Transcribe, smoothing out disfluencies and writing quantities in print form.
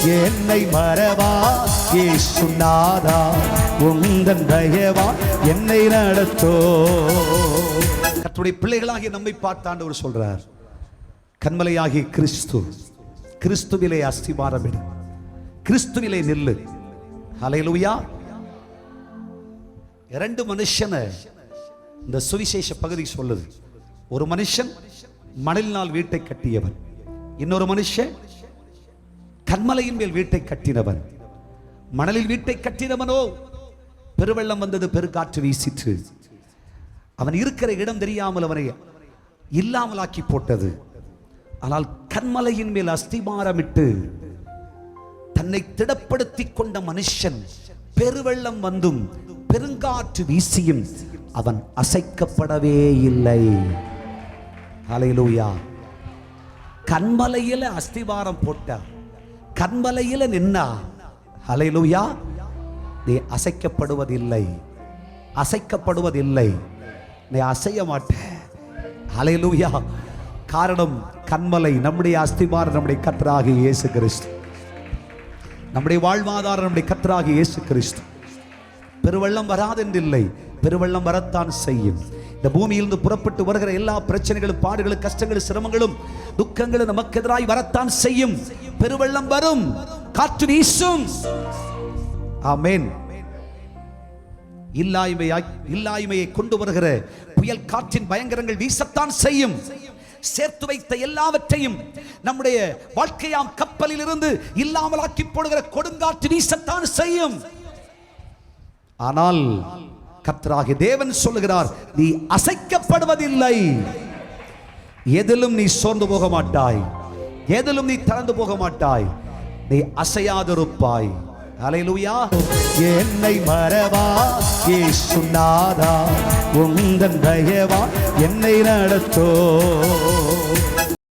என்னை மறவா இயேசு நாதா, உந்தன் தயவா என்னை நடத்தோ. கர்த்தருடைய பிள்ளைகளாகிய நம்மை பார்த்து ஆண்டவர் சொல்றார், கன்மலையாகிய கிறிஸ்து, கிறிஸ்துவிலே அஸ்திவாரமிடு, கிறிஸ்துவிலே நில்லு. ஹல்லேலூயா. இரண்டு மனுஷனை இந்த சுவிசேஷ பகுதி சொல்லுது. ஒரு மனுஷன் மணலினால் வீட்டை கட்டியவன், இன்னொரு மனுஷன் கன்மலையின் மேல் வீட்டை கட்டினவன். மணலில் வீட்டை கட்டினவனோ பெருவெள்ளம் வந்தது, பெருக்காற்று வீசிற்று. அவன் இருக்கிற இடம் தெரியாமல் அவனை இல்லாமலாக்கி போட்டது. ஆனால் கன்மலையின் மேல் அஸ்திபாரமிட்டு தன்னை திடப்படுத்தி கொண்ட மனுஷன் பெருவெள்ளம் வந்தும் பெருங்காற்று வீசியும் அவன் அசைக்கப்படவே இல்லை. ஹல்லேலூயா. கன்மலையில அஸ்திவாரம் போட்ட, கன்மலையில நின்னா, ஹல்லேலூயா, நீ அசைக்கப்படுவதில்லை, அசைக்கப்படுவதில்லை, நீ அசைய மாட்ட. ஹல்லேலூயா. காரணம் கன்மலை நம்முடைய அஸ்திவாரம், நம்முடைய கர்த்தராகிய இயேசு கிறிஸ்து, நம்முடைய வாழ்வாதாரம் நம்முடைய கர்த்தராகிய இயேசு கிறிஸ்து. பெருவெள்ளம் வராதென்றில்லை, பெருவெள்ளம் வரத்தான் செய்யும். இந்த பூமியிலிருந்து புறப்பட்டு வருகிற எல்லா பிரச்சனைகளும், பாடுகளும், கஷ்டங்களும், சிரமங்களும், துக்கங்களும் நமக்கு எதிராய் வரத்தான் செய்யும். பெருவெள்ளம் வரும், காற்று வீசும். ஆமென். இல்லாய்மையை கொண்டு வருகிற புயல் காற்றின் பயங்கரங்கள் வீசத்தான் செய்யும். சேர்த்து வைத்த எல்லாவற்றையும் நம்முடைய வாழ்க்கையாம் கப்பலில் இருந்து இல்லாமலாக்கி போடுகிற கொடுங்காற்று வீசத்தான் செய்யும். ஆனால் கர்த்தராகிய தேவன் சொல்லுகிறார், நீ அசைக்கப்படுவதில்லை. எதிலும் நீ சோர்ந்து போக மாட்டாய், எதிலும் நீ தளர்ந்து போக மாட்டாய், நீ அசையாதிருப்பாய். ஹல்லேலூயா. என்னை மறவா இயேசு நாதா, உந்தன் தயவா என்னை நடத்தோ.